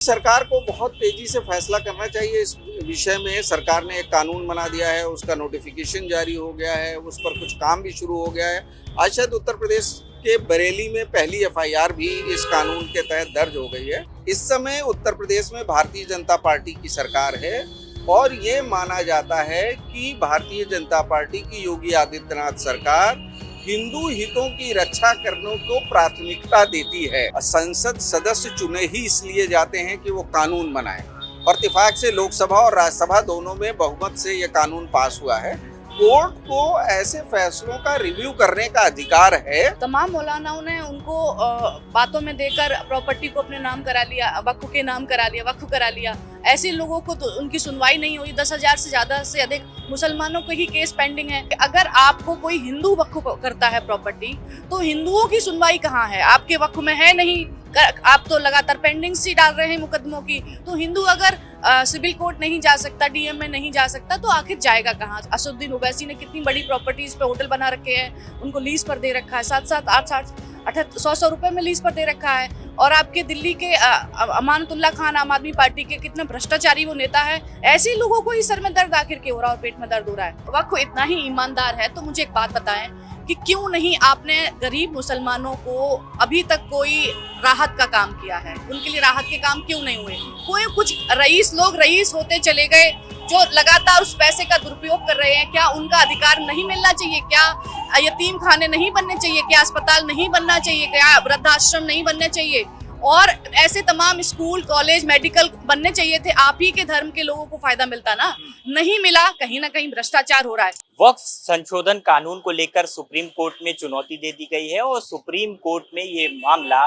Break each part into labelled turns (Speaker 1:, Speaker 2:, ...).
Speaker 1: सरकार को बहुत तेजी से फैसला करना चाहिए इस विषय में। सरकार ने एक कानून बना दिया है, उसका नोटिफिकेशन जारी हो गया है, उस पर कुछ काम भी शुरू हो गया है। आज शायद उत्तर प्रदेश के बरेली में पहली एफआईआर भी इस कानून के तहत दर्ज हो गई है। इस समय उत्तर प्रदेश में भारतीय जनता पार्टी की सरकार है और ये माना जाता है कि भारतीय जनता पार्टी की योगी आदित्यनाथ सरकार हिंदू हितों की रक्षा करने को प्राथमिकता देती है। संसद सदस्य चुने ही इसलिए जाते हैं कि वो कानून बनाएं और इत्तेफाक से लोकसभा और राज्यसभा दोनों में बहुमत से ये कानून पास हुआ है। कोर्ट को ऐसे फैसलों का रिव्यू करने का अधिकार है।
Speaker 2: तमाम मौलानाओं ने उनको बातों में देकर प्रॉपर्टी को अपने नाम करा लिया, वक्फ के नाम करा लिया, वक्फ करा लिया। ऐसे लोगों को तो उनकी सुनवाई नहीं हुई। 10,000 से ज्यादा से अधिक मुसलमानों के ही केस पेंडिंग है। अगर आपको कोई हिंदू वक्फ करता है प्रॉपर्टी, तो हिंदुओं की सुनवाई कहाँ है? आपके वक्फ में है नहीं, आप तो लगातार पेंडिंग सी डाल रहे हैं मुकदमों की। तो हिंदू अगर सिविल कोर्ट नहीं जा सकता, डीएम में नहीं जा सकता, तो आखिर जाएगा कहाँ? असदुद्दीन ओवैसी ने कितनी बड़ी प्रॉपर्टीज पे होटल बना रखे हैं, उनको लीज पर दे रखा है, 7-7, 8-8, 100 रुपए में लीज पर दे रखा है। और आपके दिल्ली के अमानतुल्लाह खान आम आदमी पार्टी के कितने भ्रष्टाचारी वो नेता है। ऐसे लोगों को ही सर में दर्द आखिर क्यों हो रहा है और पेट में दर्द हो रहा है? वक्फ इतना ही ईमानदार है तो मुझे एक बात बताएं कि क्यों नहीं आपने गरीब मुसलमानों को अभी तक कोई राहत का काम किया है? उनके लिए राहत के काम क्यों नहीं हुए? कोई कुछ रईस होते चले गए जो लगातार उस पैसे का दुरुपयोग कर रहे हैं। क्या उनका अधिकार नहीं मिलना चाहिए? क्या यतीम खाने नहीं बनने चाहिए? क्या अस्पताल नहीं बनना चाहिए? क्या वृद्धाश्रम नहीं बनने चाहिए? और ऐसे तमाम स्कूल, कॉलेज, मेडिकल बनने चाहिए थे। आप ही के धर्म के लोगों को फायदा मिलता ना, नहीं मिला। कहीं ना कहीं भ्रष्टाचार हो रहा है।
Speaker 3: वक्फ संशोधन कानून को लेकर सुप्रीम कोर्ट में चुनौती दे दी गई है और सुप्रीम कोर्ट में ये मामला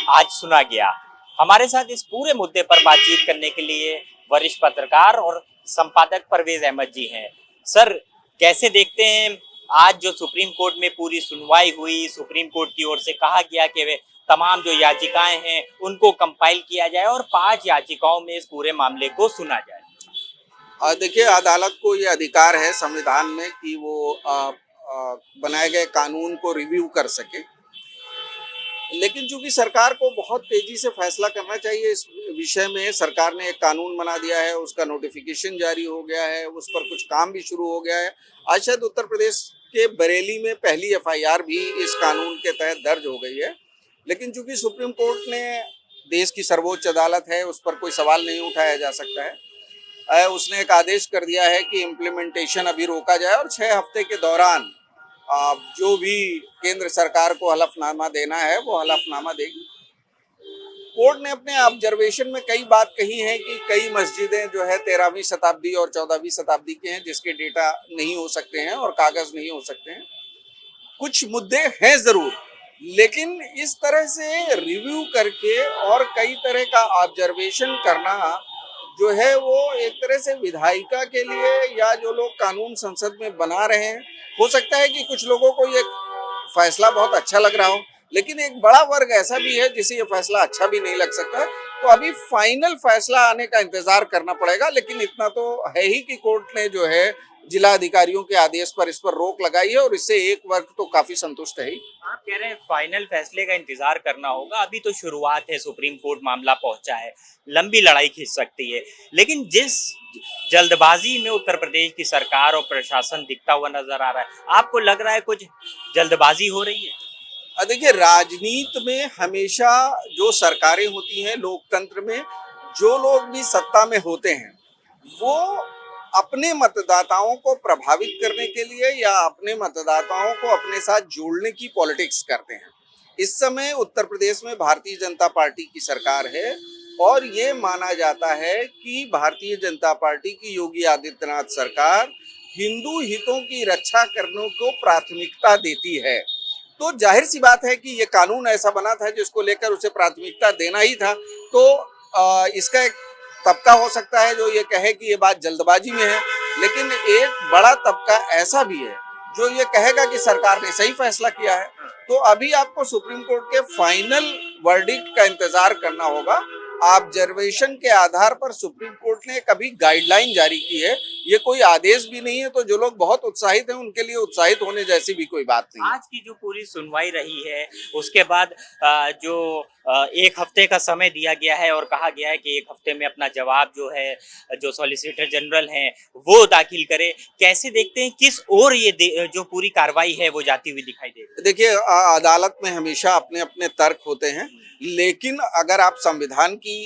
Speaker 3: आज सुना गया। हमारे साथ इस पूरे मुद्दे पर बातचीत करने के लिए वरिष्ठ पत्रकार और संपादक परवेज अहमद जी हैं। सर, कैसे देखते हैं आज जो सुप्रीम कोर्ट में पूरी सुनवाई हुई? सुप्रीम कोर्ट की ओर से कहा गया कि वे तमाम जो याचिकाएं हैं उनको कंपाइल किया जाए और 5 याचिकाओं में इस पूरे मामले को सुना जाए।
Speaker 1: देखिए, अदालत को ये अधिकार है संविधान में कि वो बनाए गए कानून को रिव्यू कर सके, लेकिन चूंकि सरकार को बहुत तेजी से फैसला करना चाहिए इस विषय में। सरकार ने एक कानून बना दिया है, उसका नोटिफिकेशन जारी हो गया है, उस पर कुछ काम भी शुरू हो गया है। आज शायद उत्तर प्रदेश के बरेली में पहली एफआईआर भी इस कानून के तहत दर्ज हो गई है। लेकिन चूंकि सुप्रीम कोर्ट ने, देश की सर्वोच्च अदालत है, उस पर कोई सवाल नहीं उठाया जा सकता है। उसने एक आदेश कर दिया है कि इम्प्लीमेंटेशन अभी रोका जाए और 6 हफ्ते के दौरान जो भी केंद्र सरकार को हलफनामा देना है वो हलफनामा देगी। कोर्ट ने अपने ऑब्जर्वेशन में कई बात कही है कि कई मस्जिदें जो है 13वीं शताब्दी और 14वीं शताब्दी के हैं, जिसके डेटा नहीं हो सकते हैं और कागज नहीं हो सकते हैं। कुछ मुद्दे हैं जरूर, लेकिन इस तरह से रिव्यू करके और कई तरह का ऑब्जर्वेशन करना जो है वो एक तरह से विधायिका के लिए, या जो लोग कानून संसद में बना रहे हैं, हो सकता है कि कुछ लोगों को ये फैसला बहुत अच्छा लग रहा हो, लेकिन एक बड़ा वर्ग ऐसा भी है जिसे ये फैसला अच्छा भी नहीं लग सकता। तो अभी फाइनल फैसला आने का इंतजार करना पड़ेगा। लेकिन इतना तो है ही कि कोर्ट ने जो है जिला अधिकारियों के आदेश पर इस पर रोक लगाई है और इससे एक वर्ग तो काफी संतुष्ट है ही।
Speaker 3: आप कह रहे हैं फाइनल फैसले का इंतजार करना होगा, अभी तो शुरुआत है, सुप्रीम कोर्ट मामला पहुंचा है, लंबी लड़ाई खींच सकती है। लेकिन जिस जल्दबाजी में उत्तर प्रदेश की सरकार और प्रशासन दिखता हुआ नजर आ रहा है, आपको लग रहा है कुछ जल्दबाजी हो रही है?
Speaker 1: देखिए, राजनीति में हमेशा जो सरकारें होती हैं, लोकतंत्र में जो लोग भी सत्ता में होते हैं, वो अपने मतदाताओं को प्रभावित करने के लिए या अपने मतदाताओं को अपने साथ जोड़ने की पॉलिटिक्स करते हैं। इस समय उत्तर प्रदेश में भारतीय जनता पार्टी की सरकार है और ये माना जाता है कि भारतीय जनता पार्टी की योगी आदित्यनाथ सरकार हिंदू हितों की रक्षा करने को प्राथमिकता देती है। तो जाहिर सी बात है कि ये कानून ऐसा बना था जिसको लेकर उसे प्राथमिकता देना ही था। तो इसका एक तबका हो सकता है जो ये कहे कि ये बात जल्दबाजी में है, लेकिन एक बड़ा तबका ऐसा भी है जो ये कहेगा कि सरकार ने सही फैसला किया है। तो अभी आपको सुप्रीम कोर्ट के फाइनल वर्डिक्ट का इंतजार करना होगा। ऑब्जर्वेशन के आधार पर सुप्रीम कोर्ट ने कभी गाइडलाइन जारी की है ये कोई आदेश भी नहीं है, तो जो लोग बहुत उत्साहित हैं उनके लिए उत्साहित होने जैसी भी कोई बात नहीं है।
Speaker 3: आज की जो पूरी सुनवाई रही है उसके बाद जो 1 हफ्ते का समय दिया गया है और कहा गया है कि 1 हफ्ते में अपना जवाब जो है जो सॉलिसिटर जनरल हैं वो दाखिल करे, कैसे देखते हैं किस ओर ये जो पूरी कार्रवाई है वो जाती हुई दिखाई दे रही है?
Speaker 1: देखिए, अदालत में हमेशा अपने अपने तर्क होते हैं, लेकिन अगर आप संविधान की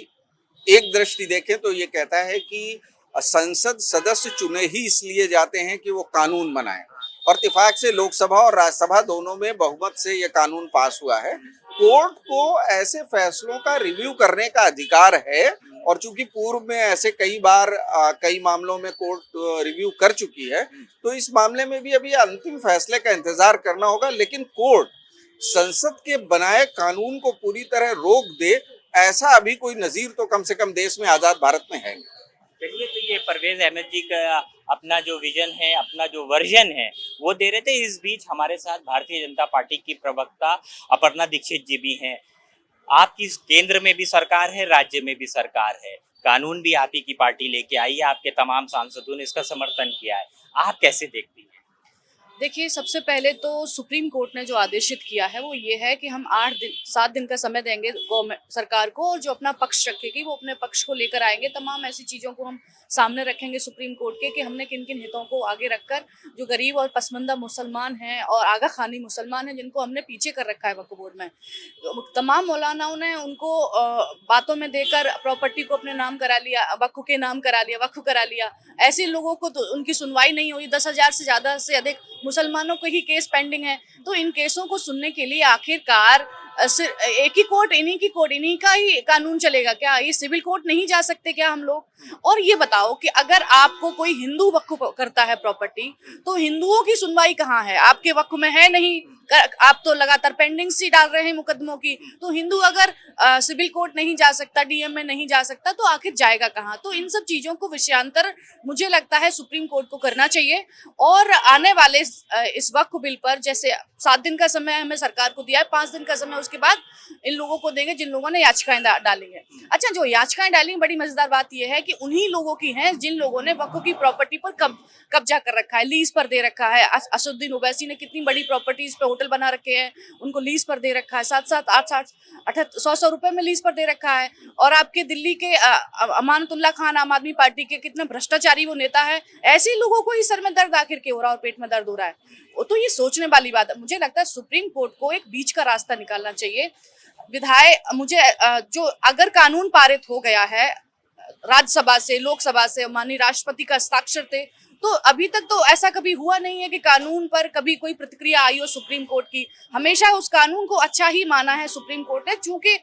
Speaker 1: एक दृष्टि देखें तो ये कहता है कि संसद सदस्य चुने ही इसलिए जाते हैं कि वो कानून बनाएं, और इत्तेफाक से लोकसभा और राज्यसभा दोनों में बहुमत से ये कानून पास हुआ है। कोर्ट को ऐसे फैसलों का रिव्यू करने का अधिकार है, और चूंकि पूर्व में ऐसे कई बार कई मामलों में कोर्ट रिव्यू कर चुकी है, तो इस मामले में भी अभी अंतिम फैसले का इंतजार करना होगा। लेकिन कोर्ट संसद के बनाए कानून को पूरी तरह रोक दे, ऐसा अभी कोई नजीर तो कम से कम देश में, आजाद भारत में है नहीं।
Speaker 3: चलिए, तो ये परवेज अहमद जी का अपना जो विजन है, अपना जो वर्जन है वो दे रहे थे। इस बीच हमारे साथ भारतीय जनता पार्टी की प्रवक्ता अपर्णा दीक्षित जी भी हैं। आपकी केंद्र में भी सरकार है, राज्य में भी सरकार है, कानून भी आप ही की पार्टी लेके आई है, आपके तमाम सांसदों ने इसका समर्थन किया है, आप कैसे देखती हैं?
Speaker 2: देखिए, सबसे पहले तो सुप्रीम कोर्ट ने जो आदेशित किया है वो ये है कि हम 7 दिन का समय देंगे गवर्नमेंट सरकार को, और जो अपना पक्ष रखेगी वो अपने पक्ष को लेकर आएंगे। तमाम ऐसी चीज़ों को हम सामने रखेंगे सुप्रीम कोर्ट के कि हमने किन किन हितों को आगे रखकर जो गरीब और पसमानदा मुसलमान हैं और आगा खानी मुसलमान हैं जिनको हमने पीछे कर रखा है वक्फ बोर्ड में, तमाम मौलानाओं ने उनको बातों में देकर प्रॉपर्टी को अपने नाम करा लिया, वक्फ के नाम करा लिया, वक्फ करा लिया। ऐसे लोगों को तो उनकी सुनवाई नहीं हुई। 10,000 से ज़्यादा से अधिक मुसलमानों के ही केस पेंडिंग है। तो इन केसों को सुनने के लिए आखिरकार सिर्फ एक ही कोर्ट, इन्हीं का ही कानून चलेगा क्या? ये सिविल कोर्ट नहीं जा सकते क्या हम लोग? और ये बताओ कि अगर आपको कोई हिंदू वक्फ करता है प्रॉपर्टी, तो हिंदुओं की सुनवाई कहाँ है? आपके वक्फ में है नहीं, आप तो लगातार पेंडिंग सी डाल रहे हैं मुकदमों की। तो हिंदू अगर सिविल कोर्ट नहीं जा सकता, डीएम में नहीं जा सकता, तो आखिर जाएगा कहाँ? तो इन सब चीजों को विषयांतर मुझे लगता है सुप्रीम कोर्ट को करना चाहिए। और आने वाले इस वक्फ बिल पर जैसे 7 दिन का समय हमें सरकार को दिया है, 5 दिन का समय उसके बाद इन लोगों को देंगे जिन लोगों ने याचिकाएं डाली है। अच्छा, जो याचिकाएं डाली, बड़ी मजेदार बात यह है कि उन्हीं लोगों की हैं जिन लोगों ने वक्फ की प्रॉपर्टी पर कब्जा कर रखा है, लीज पर दे रखा है। असदुद्दीन ओवैसी ने कितनी बड़ी प्रॉपर्टीज पे होटल बना रखे हैं, उनको लीज पर दे रखा है, 7-7, 8-8, 100 रुपए में लीज पर दे रखा है। और आपके दिल्ली के अमानतुल्लाह खान, आम आदमी पार्टी के, कितना भ्रष्टाचारी वो नेता है। ऐसे लोगों को ही सर में दर्द आखिर क्यों हो रहा है और पेट में दर्द हो रहा है? तो ये सोचने वाली बात है। मुझे लगता है सुप्रीम कोर्ट को एक बीच का रास्ता निकालना चाहिए। जो अगर कानून पारित हो गया है राज्यसभा से, लोकसभा से, माननीय राष्ट्रपति का हस्ताक्षर थे, तो अभी तक तो ऐसा कभी हुआ नहीं है कि कानून पर कभी कोई प्रतिक्रिया आई हो सुप्रीम कोर्ट की। हमेशा उस कानून को अच्छा ही माना है सुप्रीम कोर्ट ने, चूंकि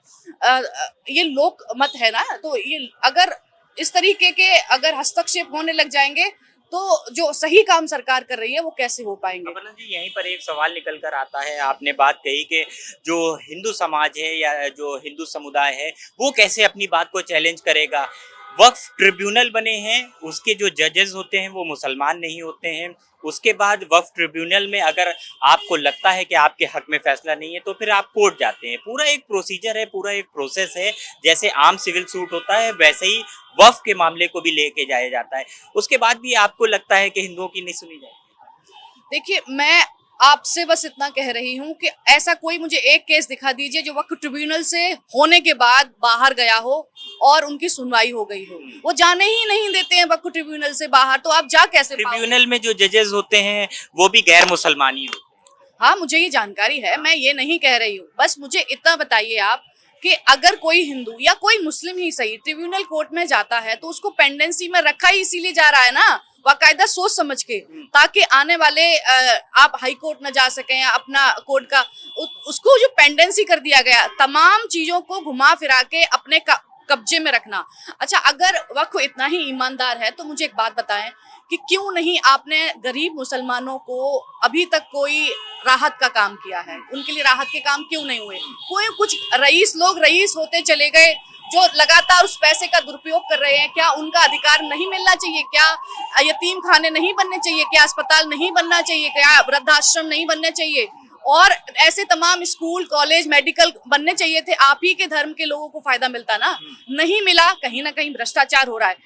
Speaker 2: ये लोक मत है ना। तो ये अगर इस तरीके के अगर हस्तक्षेप होने लग जाएंगे तो जो सही काम सरकार कर रही है वो कैसे हो पाएंगे?
Speaker 3: अपर्णा जी, यहीं पर एक सवाल निकल कर आता है। आपने बात कही कि जो हिंदू समाज है या जो हिंदू समुदाय है वो कैसे अपनी बात को चैलेंज करेगा। वक्फ ट्रिब्यूनल बने हैं, उसके जो जजेस होते हैं वो मुसलमान नहीं होते हैं। उसके बाद वक्फ ट्रिब्यूनल में अगर आपको लगता है कि आपके हक में फैसला नहीं है तो फिर आप कोर्ट जाते हैं। पूरा एक प्रोसीजर है, पूरा एक प्रोसेस है। जैसे आम सिविल सूट होता है वैसे ही वक्फ के मामले को भी लेके जाया जाता है। उसके बाद भी आपको लगता है कि हिंदुओं की नहीं सुनी जाएगी?
Speaker 2: देखिए, मैं आपसे बस इतना कह रही हूँ कि ऐसा कोई मुझे एक केस दिखा दीजिए जो वक्फ ट्रिब्यूनल से होने के बाद बाहर गया हो और उनकी सुनवाई हो गई हो। वो जाने ही नहीं देते हैं वक्फ ट्रिब्यूनल से बाहर, तो आप जा कैसे पाओगे?
Speaker 3: ट्रिब्यूनल में जो जजेस होते हैं वो भी गैर मुसलमानी होते हैं।
Speaker 2: हाँ, मुझे ये जानकारी है, मैं ये नहीं कह रही हूँ। बस मुझे इतना बताइए आप कि अगर कोई हिंदू या कोई मुस्लिम ही सही ट्रिब्यूनल कोर्ट में जाता है तो उसको पेंडेंसी में रखा ही इसीलिए जा रहा है ना, बाकायदा सोच समझ के, ताकि आने वाले आप हाई कोर्ट न जा सकें या अपना कोर्ट का उसको जो पेंडेंसी कर दिया गया, तमाम चीजों को घुमा फिरा के अपने कब्जे में रखना। अच्छा, अगर वक्फ इतना ही ईमानदार है तो मुझे एक बात बताएं कि क्यों नहीं आपने गरीब मुसलमानों को अभी तक कोई राहत का काम किया है? उनके लिए राहत के काम क्यों नहीं हुए? कोई कुछ रईस होते चले गए जो लगातार उस पैसे का दुरुपयोग कर रहे हैं। क्या उनका अधिकार नहीं मिलना चाहिए? क्या यतीम खाने नहीं बनने चाहिए? क्या अस्पताल नहीं बनना चाहिए? क्या वृद्धाश्रम नहीं बनने चाहिए? और ऐसे तमाम स्कूल कॉलेज मेडिकल बनने चाहिए थे, आप ही के धर्म के लोगों को फायदा मिलता ना, नहीं मिला। कहीं ना कहीं भ्रष्टाचार हो रहा है।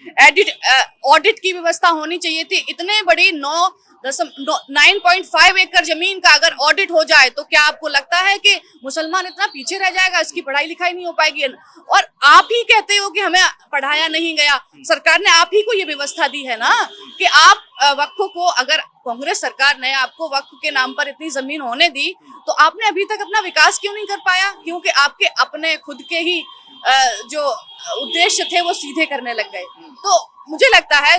Speaker 2: ऑडिट की व्यवस्था होनी चाहिए थी। इतने बड़ी 9.5 एकड़ जमीन का अगर ऑडिट हो जाए तो क्या आपको लगता है कि मुसलमान इतना पीछे रह जाएगा, इसकी पढ़ाई लिखाई नहीं हो पाएगी? और आप ही कहते हो कि हमें पढ़ाया नहीं गया। सरकार ने आप ही को ये व्यवस्था दी है ना कि आप वक्फ को, अगर कांग्रेस सरकार ने आपको वक्फ के नाम पर इतनी जमीन होने दी तो आपने अभी तक अपना विकास क्यों नहीं कर पाया? क्योंकि आपके अपने खुद के ही जो उद्देश्य थे वो सीधे करने लग गए। तो मुझे लगता है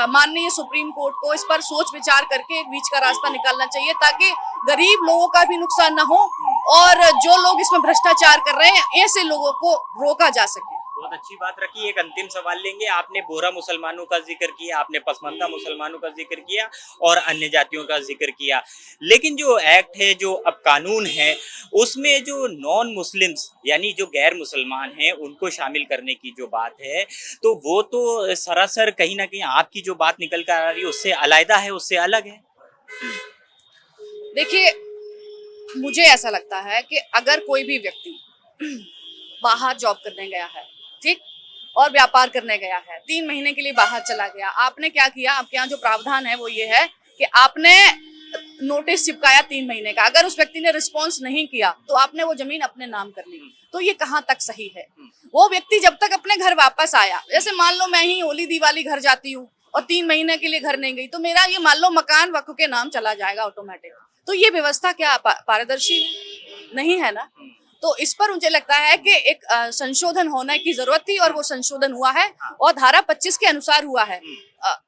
Speaker 2: माननीय सुप्रीम कोर्ट को इस पर सोच विचार करके एक बीच का रास्ता निकालना चाहिए ताकि गरीब लोगों का भी नुकसान ना हो और जो लोग इसमें भ्रष्टाचार कर रहे हैं ऐसे लोगों को रोका जा सके।
Speaker 3: बहुत अच्छी बात रखी। एक अंतिम सवाल लेंगे। आपने बोहरा मुसलमानों का जिक्र किया, आपने पसमानदा मुसलमानों का जिक्र किया और अन्य जातियों का जिक्र किया, लेकिन जो एक्ट है, जो अब कानून है, उसमें जो नॉन मुस्लिम्स यानी जो गैर मुसलमान हैं उनको शामिल करने की जो बात है, तो वो तो सरासर कहीं ना कहीं आपकी जो बात निकल कर आ रही है उससे अलग है, उससे अलग है।
Speaker 2: देखिए, मुझे ऐसा लगता है कि अगर कोई भी व्यक्ति बाहर जॉब करने गया है, ठीक, और व्यापार करने गया है, 3 महीने के लिए बाहर चला गया, आपने क्या किया? आपके यहाँ जो प्रावधान है वो ये है कि आपने नोटिस चिपकाया 3 महीने का, अगर उस व्यक्ति ने रिस्पॉन्स नहीं किया तो आपने वो जमीन अपने नाम कर ली। तो ये कहाँ तक सही है? वो व्यक्ति जब तक अपने घर वापस आया, जैसे मान लो मैं ही होली दिवाली घर जाती हूँ और 3 महीने के लिए घर नहीं गई, तो मेरा ये मान लो मकान वक्फ के नाम चला जाएगा ऑटोमेटिक। तो ये व्यवस्था क्या पारदर्शी नहीं है ना? तो इस पर मुझे लगता है कि एक संशोधन होने की जरूरत थी और वो संशोधन हुआ है और धारा 25 के अनुसार हुआ है।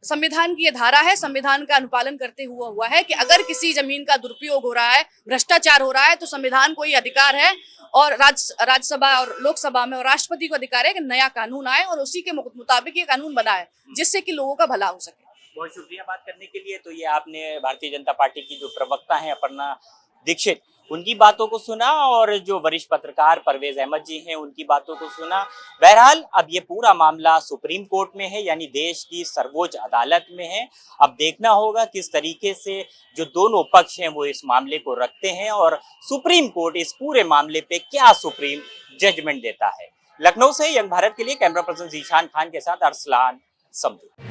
Speaker 2: संविधान की ये धारा है, संविधान का अनुपालन करते हुआ है कि अगर किसी जमीन का दुरुपयोग हो रहा है, भ्रष्टाचार हो रहा है, तो संविधान को ये अधिकार है और राज्यसभा और लोकसभा में और राष्ट्रपति को अधिकार है कि नया कानून आए और उसी के मुताबिक ये कानून बनाए जिससे कि लोगों का भला हो सके।
Speaker 3: बहुत शुक्रिया बात करने के लिए। तो ये आपने भारतीय जनता पार्टी की जो प्रवक्ता हैं अपर्णा दीक्षित, उनकी बातों को सुना और जो वरिष्ठ पत्रकार परवेज अहमद जी हैं उनकी बातों को सुना। बहरहाल अब ये पूरा मामला सुप्रीम कोर्ट में है, यानी देश की सर्वोच्च अदालत में है। अब देखना होगा किस तरीके से जो दोनों पक्ष हैं वो इस मामले को रखते हैं और सुप्रीम कोर्ट इस पूरे मामले पे क्या सुप्रीम जजमेंट देता है। लखनऊ से यंग भारत के लिए कैमरा पर्सन जीशान खान के साथ अरसलान समदू।